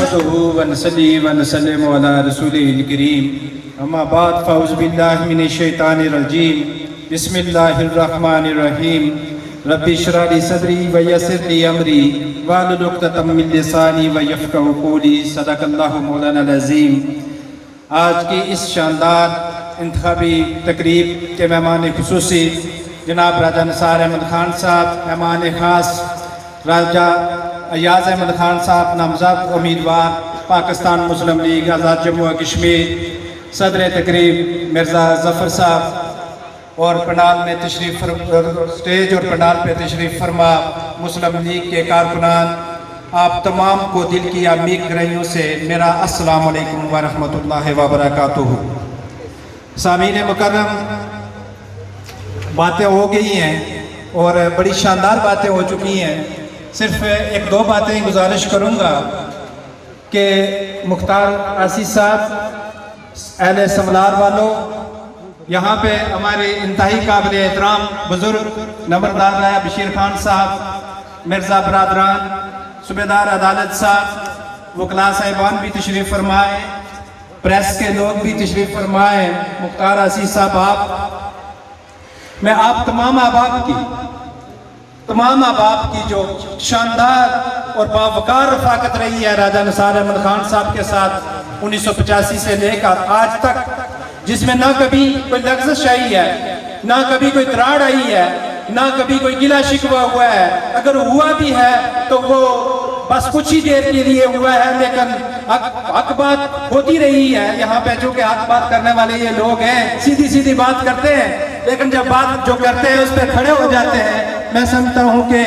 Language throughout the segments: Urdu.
نحمده ونصلي ونسلم على رسوله الكريم اما بعد فاعوذ بالله من الشیطان الرجیم بسم اللہ الرحمن الرحیم رب اشرح لي صدری ویسر لي امری واحلل عقدۃ من لسانی ویفقهوا قولی صدق اللہ مولانا العظیم۔ آج کی اس شاندار انتخابی تقریب کے مہمان خصوصی جناب راجہ نثار احمد خان صاحب، مہمان خاص راجہ ایاز احمد خان صاحب نامزد امیدوار پاکستان مسلم لیگ آزاد جموں و کشمیر، صدر تقریب مرزا ظفر صاحب اور پنڈال میں تشریف سٹیج اور پنڈال پہ تشریف فرما مسلم لیگ کے کارکنان، آپ تمام کو دل کی عمیق گہرائیوں سے میرا السلام علیکم ورحمۃ اللہ وبرکاتہ۔ سامعین مکرم، باتیں ہو گئی ہیں اور بڑی شاندار باتیں ہو چکی ہیں۔ صرف ایک دو باتیں گزارش کروں گا کہ مختار عزیز صاحب، اہل سملار والوں، یہاں پہ ہمارے انتہائی قابل احترام بزرگ نمبردار رایا بشیر خان صاحب، مرزا برادران، صوبیدار عدالت صاحب، وکلاء صاحبان بھی تشریف فرمائے، پریس کے لوگ بھی تشریف فرمائے۔ مختار عزیز صاحب، میں آپ تمام احباب کی جو شاندار اور باوقار رفاقت رہی ہے راجہ نثار احمد خان صاحب کے ساتھ 1985 سے لے کر آج تک، جس میں نہ کبھی کوئی لغزش آئی ہے، نہ کبھی کوئی دراڑ آئی ہے، نہ کبھی کوئی گلہ شکوہ ہوا ہے، اگر ہوا بھی ہے تو وہ بس کچھ ہی دیر کے لیے ہوا ہے، لیکن حق بات ہوتی رہی ہے۔ یہاں پہ چونکہ حق بات کرنے والے یہ لوگ ہیں، سیدھی بات کرتے ہیں، لیکن جب بات جو کرتے ہیں اس پہ کھڑے ہو جاتے ہیں۔ میں سمجھتا ہوں کہ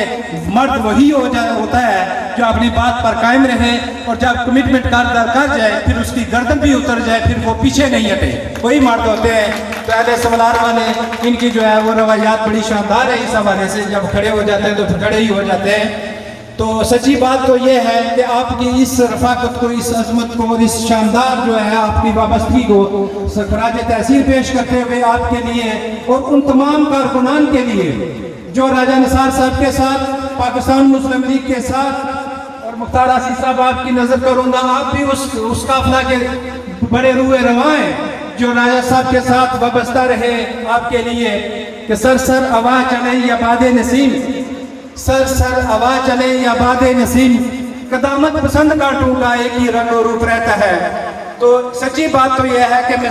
مرد وہی ہوتا ہے جو اپنی بات پر قائم رہے، اور جب کمٹمنٹ کر جائے پھر اس کی گردن بھی اتر جائے، پھر وہ پیچھے نہیں ہٹے، وہی مرد ہوتے ہیں۔ تو اہل سملار والے، ان کی جو ہے وہ روایات بڑی شاندار ہے اس حوالے سے، جب کھڑے ہو جاتے ہیں تو پھر کھڑے ہی ہو جاتے ہیں۔ تو سچی بات تو یہ ہے کہ آپ کی اس رفاقت کو، اس عظمت کو اور اس شاندار جو ہے آپ کی وابستگی کو خراج تحسین پیش کرتے ہوئے آپ کے لیے اور ان تمام کارکنان کے لیے جو راجہ نثار صاحب کے ساتھ، پاکستان مسلم لیگ کے ساتھ، اور مختار عزیز صاحب آپ کی نظر کروں گا، آپ بھی اس قافلہ کے بڑے روح رواں ہیں جو راجہ صاحب کے ساتھ وابستہ رہے آپ کے لیے کہ سر آواز چلے یا باد نسیم، سر آواز چلے یا باد نسیم، قدامت پسند کاٹوں گا ایک ہی رنگ و روپ رہتا ہے۔ تو سچی بات تو یہ ہے کہ میں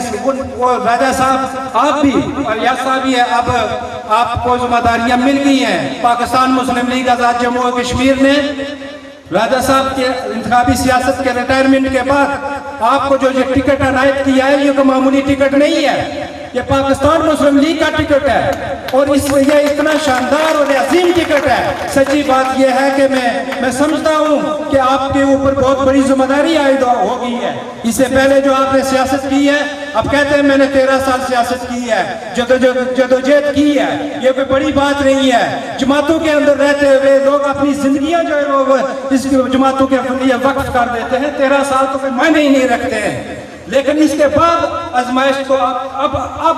راجہ صاحب، آپ بھی اور یا صاحب بھی ہے، اب آپ کو ذمہ داریاں مل گئی ہیں۔ پاکستان مسلم لیگ آزاد جموں و کشمیر نے راجہ صاحب کے انتخابی سیاست کے ریٹائرمنٹ کے بعد آپ کو جو یہ ٹکٹ عنایت کیا ہے، یہ کوئی معمولی ٹکٹ نہیں ہے، یہ پاکستان مسلم لیگ کا ٹکٹ ہے، اور یہ اتنا شاندار اور عظیم ٹکٹ ہے۔ سچی بات یہ ہے کہ میں سمجھتا ہوں کہ آپ کے اوپر بہت بڑی ذمہ داری عائد ہو گئی ہے۔ اس سے پہلے جو آپ نے سیاست کی ہے، اب کہتے ہیں میں نے 13 سال سیاست کی ہے، جدوجہد کی ہے، یہ کوئی بڑی بات نہیں ہے۔ جماعتوں کے اندر رہتے ہوئے لوگ اپنی زندگیاں جو ہے وہ اس جماعتوں کے لیے وقف کر دیتے ہیں، 13 سال تو کوئی معنی ہی نہیں رکھتے ہیں۔ لیکن اس کے بعد آزمائش تو اب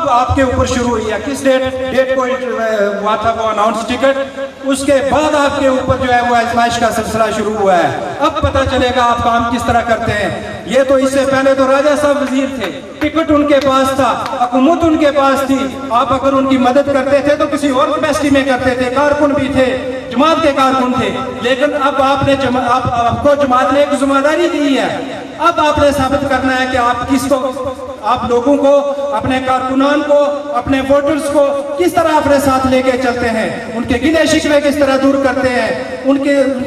آپ کے اوپر شروع ہوئی ہے۔ کس ڈیٹ کو ہوا تھا وہ اناؤنس ٹکٹ، اس کے بعد آپ کے اوپر جو ہے وہ آزمائش کا سلسلہ شروع ہوا ہے۔ اب پتہ چلے گا آپ کام کس طرح کرتے ہیں۔ یہ تو اس سے پہلے تو راجہ صاحب وزیر تھے، ٹکٹ ان کے پاس تھا، حکومت ان کے پاس تھی، آپ اگر ان کی مدد کرتے تھے تو کسی اور کیپیسٹی میں کرتے تھے، کارکن بھی تھے، جماعت کے کارکن تھے، لیکن اب آپ کو جماعت نے ایک ذمہ داری دی ہے۔ اب آپ نے ثابت کرنا ہے کہ آپ لوگوں کو، اپنے کارکنان کو، اپنے ووٹرز کو کس طرح اپنے ساتھ لے کے چلتے ہیں، ان کے گلے شکوے کس طرح دور کرتے ہیں، ان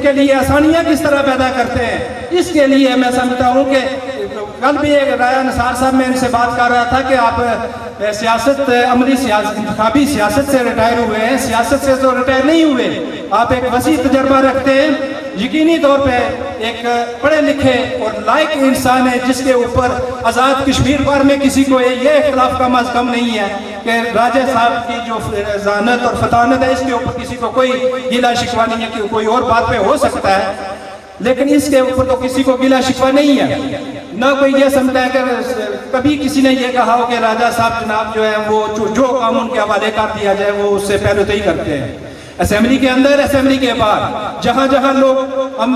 کے لیے آسانیاں کس طرح پیدا کرتے ہیں۔ اس کے لیے میں سمجھتا ہوں کہ کل بھی ایک راجہ نثار صاحب میں ان سے بات کر رہا تھا کہ آپ سیاست، عملی سیاست، انتخابی سیاست سے ریٹائر ہوئے ہیں، سیاست سے تو ریٹائر نہیں ہوئے، آپ ایک وسیع تجربہ رکھتے ہیں۔ یقینی طور پہ ایک پڑھے لکھے اور لائق انسان ہے جس کے اوپر آزاد کشمیر پر میں کسی کو یہ اختلاف کم از کم نہیں ہے کہ راجہ صاحب کی جو ذہانت اور فطانت ہے، اس کے اوپر کسی کو کوئی گلہ شکوہ نہیں ہے کہ کوئی اور بات پہ ہو سکتا ہے، لیکن اس کے اوپر تو کسی کو گلہ شکوہ نہیں ہے۔ نہ کوئی یہ سمجھتا ہے کہ کبھی کسی نے یہ کہا ہو کہ راجہ صاحب جناب جو ہے وہ جو کام ان کے حوالے کر دیا جائے وہ اس سے پہلے تو ہی کرتے ہیں۔ اسمبلی کے اندر، اسمبلی کے باہر، جہاں جہاں لوگ ہم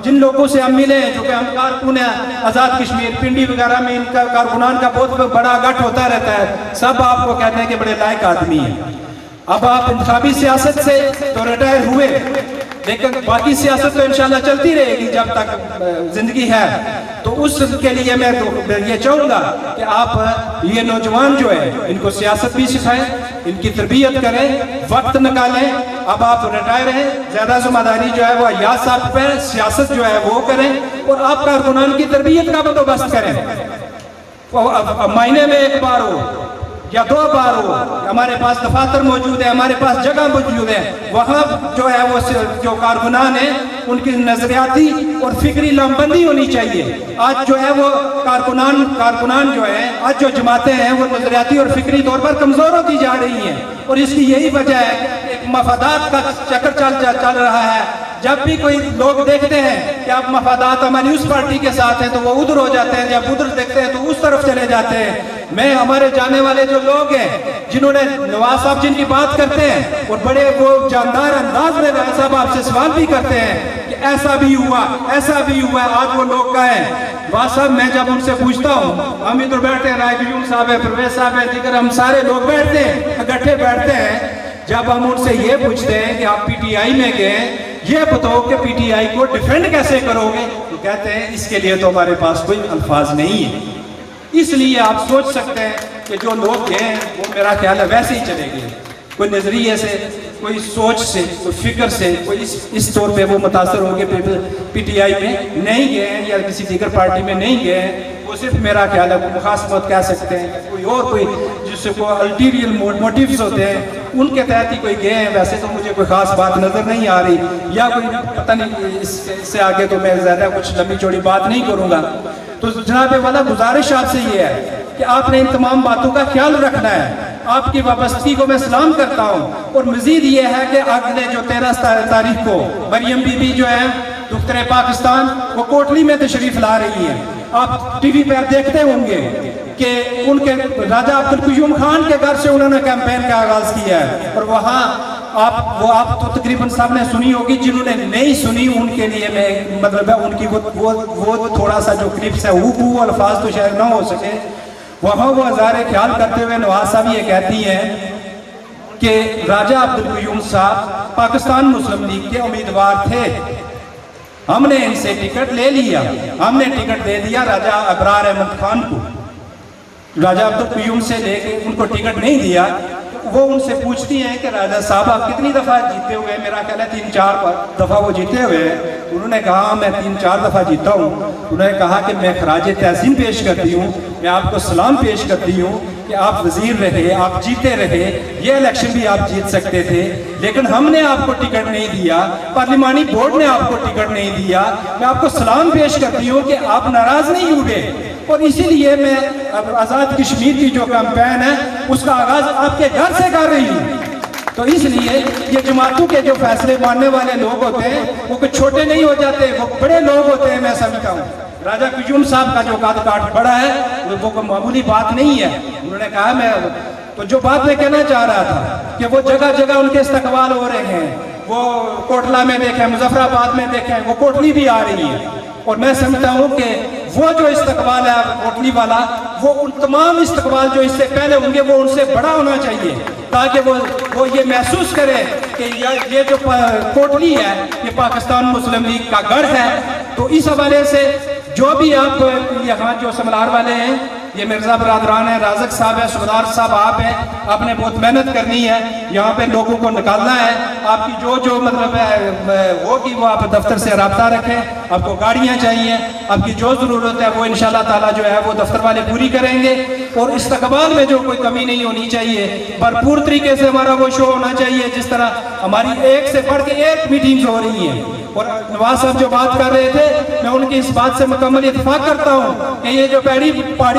جن لوگوں سے ہم ملے ہیں، جو کہ ہم کارکن ہیں آزاد کشمیر، پنڈی وغیرہ میں ان کا کارکنان کا بہت بڑا گٹھ ہوتا رہتا ہے، سب آپ کو کہتے ہیں کہ بڑے لائق آدمی ہیں۔ اب آپ انتخابی سیاست سے تو ریٹائر ہوئے، لیکن باقی سیاست تو انشاءاللہ چلتی رہے گی جب تک زندگی ہے، تو اس کے لیے میں یہ چاہوں گا کہ آپ یہ نوجوان جو ہے ان کو سیاست بھی سکھائیں، ان کی تربیت کریں، وقت نکالیں۔ اب آپ ریٹائر ہیں، زیادہ ذمہ داری جو ہے وہ ایاز صاحب پہ، سیاست جو ہے وہ کریں، اور آپ کارکنان کی تربیت کا بندوبست کریں۔ مہینے میں ایک بار ہو یا 2 بار ہو، ہمارے پاس دفاتر موجود ہے، ہمارے پاس جگہ موجود ہے، وہاں جو ہے وہ جو کارکنان ہیں ان کی نظریاتی اور فکری لامبندی ہونی چاہیے۔ آج جو ہے وہ کارکنان جو ہیں، آج جو جماعتیں ہیں وہ نظریاتی اور فکری طور پر کمزور ہوتی جا رہی ہیں، اور اس کی یہی وجہ ہے کہ ایک مفادات کا چکر چل رہا ہے۔ جب بھی کوئی لوگ دیکھتے ہیں کہ آپ مفادات ہماری اس پارٹی کے ساتھ ہیں تو وہ ادھر ہو جاتے ہیں، جب ادھر دیکھتے ہیں تو اس طرف چلے جاتے ہیں۔ میں ہمارے جانے والے جو لوگ ہیں جنہوں نے نواز صاحب جن کی بات کرتے ہیں اور بڑے وہ جاندار انداز میں صاحب آپ سے سوال بھی کرتے ہیں کہ ایسا بھی ہوا، ایسا بھی ہوا، آج وہ لوگ کہیں نواز صاحب، میں جب ان سے پوچھتا ہوں، ہم ادھر بیٹھتے ہیں، رائے قیوم صاحب ہے، پرویز صاحب ہے، دیگر ہم سارے لوگ بیٹھتے ہیں، اکٹھے بیٹھتے ہیں، جب ہم ان سے یہ پوچھتے ہیں کہ آپ پی ٹی آئی میں گئے، یہ بتاؤ کہ پی ٹی آئی کو ڈیفینڈ کیسے کرو گے، تو کہتے ہیں اس کے لیے تو ہمارے پاس کوئی الفاظ نہیں ہے۔ اس لیے آپ سوچ سکتے ہیں کہ جو لوگ ہیں وہ میرا خیال ہے ویسے ہی چلے گئے، کوئی نظریے سے، کوئی سوچ سے، کوئی فکر سے، کوئی اس طور پہ وہ متاثر ہو کے پی ٹی آئی میں نہیں گئے ہیں یا کسی دیگر پارٹی میں نہیں گئے ہیں۔ وہ صرف میرا خیال ہے مخاصمت کہہ سکتے ہیں، کوئی جس سے کوئی الٹیریل موٹیوز ہوتے ہیں ان کے تحت ہی کوئی گئے ہیں۔ ویسے تو مجھے کوئی خاص بات نظر نہیں آ رہی، یا کوئی پتہ نہیں، اس سے آگے تو میں زیادہ کچھ لمبی چوڑی بات نہیں کروں گا۔ تو جناب والا گزارش آپ سے یہ ہے کہ آپ نے ان تمام باتوں کا خیال رکھنا ہے۔ آپ کی وابستگی کو میں سلام کرتا ہوں، اور مزید یہ ہے کہ اگلے جو 13 تاریخ کو مریم بی بی جو ہے دختر پاکستان، وہ کوٹلی میں تشریف لا رہی ہے۔ آپ ٹی وی پر دیکھتے ہوں گے کہ ان کے راجہ عبدالقیوم خان کے گھر سے انہوں نے کیمپین کا آغاز کیا ہے، اور وہاں آپ تو تقریباً سب نے سنی ہوگی، جنہوں نے نہیں سنی ان کے لیے میں مطلب ہے ان کی وہ تھوڑا سا جو کلپس ہے وہ الفاظ تو شاید نہ ہو سکے، وہاں وہ ہزارے خیال کرتے ہوئے نواز صاحب یہ کہتی ہیں کہ راجہ عبدالقیوم صاحب پاکستان مسلم لیگ کے امیدوار تھے، ہم نے ان سے ٹکٹ لے لیا، ہم نے ٹکٹ دے دیا راجہ ابرار احمد خان کو، راجہ عبدالقیوم سے لے کے ان کو ٹکٹ نہیں دیا۔ وہ ان سے پوچھتی ہیں کہ راجہ صاحب آپ کتنی دفعہ جیتے ہوئے؟ میرا خیال ہے 3-4 دفعہ وہ جیتے ہوئے ہیں۔ انہوں نے کہا میں 3-4 دفعہ جیتا ہوں۔ انہوں نے کہا کہ میں خراج تحسین پیش کرتی ہوں، میں آپ کو سلام پیش کرتی ہوں کہ آپ وزیر رہے، آپ جیتے رہے، یہ الیکشن بھی آپ جیت سکتے تھے، لیکن ہم نے آپ کو ٹکٹ نہیں دیا، پارلیمانی بورڈ نے آپ کو ٹکٹ نہیں دیا۔ میں آپ کو سلام پیش کرتی ہوں کہ آپ ناراض نہیں ہوئے، اور اسی لیے میں آزاد کشمیر کی جو کیمپین ہے اس کا آغاز آپ کے گھر سے کر رہی ہوں۔ تو اس لیے یہ جماعتوں کے جو فیصلے ماننے والے لوگ ہوتے ہیں وہ کچھ چھوٹے نہیں ہو جاتے، وہ بڑے لوگ ہوتے ہیں، میں سمجھتا ہوں۔ راجہ قیوم صاحب کا جو قد کاٹ بڑا ہے وہ کوئی معمولی بات نہیں ہے۔ انہوں نے کہا تو جو بات میں کہنا چاہ رہا تھا کہ وہ جگہ جگہ ان کے استقبال ہو رہے ہیں، وہ کوٹلہ میں دیکھیں، مظفر آباد میں دیکھیں، وہ کوٹلی بھی آ رہی ہے، اور میں سمجھتا ہوں کہ وہ جو استقبال ہے کوٹلی والا، وہ ان تمام استقبال جو اس سے پہلے ہوں گے وہ ان سے بڑا ہونا چاہیے، تاکہ وہ یہ محسوس کرے کہ یہ جو کوٹلی ہے یہ پاکستان مسلم لیگ کا گڑھ ہے۔ تو اس حوالے سے جو بھی آپ یہاں جو سملار والے ہیں، یہ مرزا برادران ہیں، رازق صاحب ہے، سبدار صاحب آپ ہیں، آپ نے بہت محنت کرنی ہے، یہاں پہ لوگوں کو نکالنا ہے۔ آپ کی جو مطلب ہوگی وہ آپ دفتر سے رابطہ رکھیں، آپ کو گاڑیاں چاہیے، آپ کی جو ضرورت ہے وہ انشاءاللہ تعالیٰ جو ہے وہ دفتر والے پوری کریں گے، اور استقبال میں جو کوئی کمی نہیں ہونی چاہیے، بھرپور طریقے سے ہمارا وہ شو ہونا چاہیے، جس طرح ہماری ایک سے بڑھ کے ایک میٹنگز ہو رہی ہیں۔ اور نواز صاحب جو بات کر رہے تھے، میں ان کی اس بات سے مکمل اتفاق کرتا ہوں کہ یہ جو پہاڑی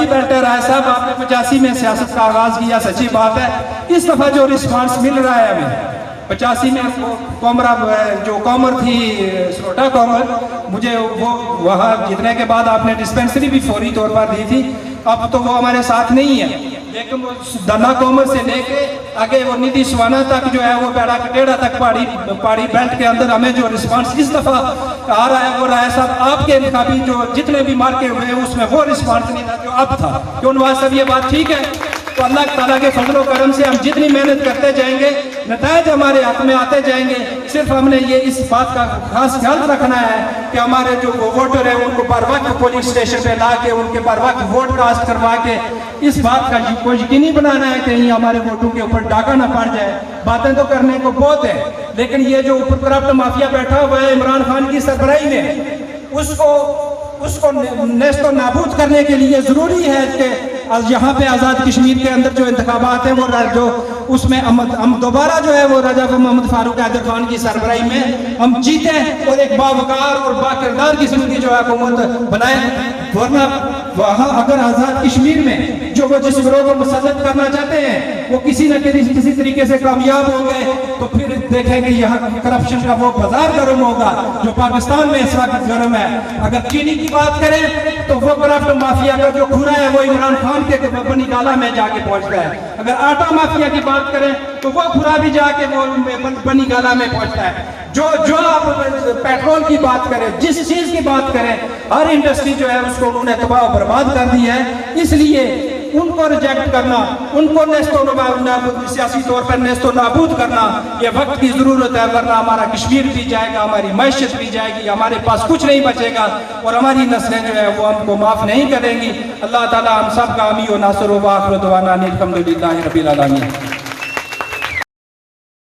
بیلٹ رائے صاحب آپ نے 85 میں سیاست کا آغاز کیا، سچی بات ہے۔ اس دفعہ جو رسپانس مل رہا ہے ہمیں، 85 میں کومرا جو کومر تھی سروٹا کومر، مجھے وہ وہاں جتنے کے بعد آپ نے ڈسپینسری بھی فوری طور پر دی تھی، اب تو وہ ہمارے ساتھ نہیں ہے، لیکن وہ دنا کومر سے لے کے آگے وہ ندی سوانا تک جو ہے وہ بیڑا کٹیڑا تک پہاڑی بیلٹ کے اندر ہمیں جو رسپانس اس دفعہ آ رہا ہے وہ رائے صاحب آپ کے انتخابی جو جتنے بھی مارکے ہوئے ہیں اس میں وہ رسپانس نہیں تھا جو اب تھا. کیوں نواز صاحب یہ بات ٹھیک ہے؟ تو اللہ تعالیٰ کے فضل و کرم سے ہم جتنی محنت کرتے جائیں گے نتائج ہمارے ہاتھ میں آتے جائیں گے. صرف ہم نے یہ اس بات کا خاص خیال رکھنا ہے کہ ہمارے جو ووٹر ہیں ان کو بر وقت پولیس اسٹیشن پہ لا کے ان کے بر وقت ووٹ کاسٹ کروا کے اس بات کا کو یقینی بنانا ہے کہ کہیں ہمارے ووٹوں کے اوپر ڈاکہ نہ پڑ جائے. باتیں تو کرنے کو بہت ہے لیکن یہ جو اوپر کرپٹ مافیا بیٹھا ہوا ہے عمران خان کی سربراہی میں اس کو نیست و نابود کرنے کے لیے ضروری ہے کہ یہاں پہ آزاد کشمیر کے اندر جو انتخابات ہیں وہ جو اس میں ہم دوبارہ جو ہے وہ راجہ محمد فاروق حیدر خان کی سربراہی میں ہم جیتے اور ایک باوقار اور باکردار قسم کی جو ہے حکومت بنائیں. ورنہ وہاں اگر آزاد کشمیر میں جو وہ جس گروہ کو مسلط کرنا چاہتے ہیں وہ کسی نہ کسی طریقے سے کامیاب ہو گئے تو پھر دیکھیں گے یہاں کرپشن کا وہ بازار گرم ہوگا جو پاکستان میں اس وقت گرم ہے. اگر چینی کی بات کریں تو وہ کرپٹ مافیا کا جو کھورا ہے وہ عمران خان کے بنی گالہ میں جا کے پہنچتا ہے. اگر آٹا مافیا کی بات کریں تو وہ کھورا بھی جا کے وہ بنی گالہ میں پہنچتا ہے. جو آپ پیٹرول کی بات کریں جس چیز کی بات کریں ہر انڈسٹری جو ہے اس کو انہوں نے تباہ و برباد کر دی ہے. اس لیے ان کو ریجیکٹ کرنا ان کو سیاسی طور پر نیست و نابود کرنا یہ وقت کی ضرورت ہے. ورنہ ہمارا کشمیر بھی جائے گا ہماری معیشت بھی جائے گی ہمارے پاس کچھ نہیں بچے گا اور ہماری نسلیں جو ہے وہ ہم کو معاف نہیں کریں گی. اللہ تعالی ہم سب کا حامی و ناصر و آخر دعوانا الحمدللہ رب العالمین.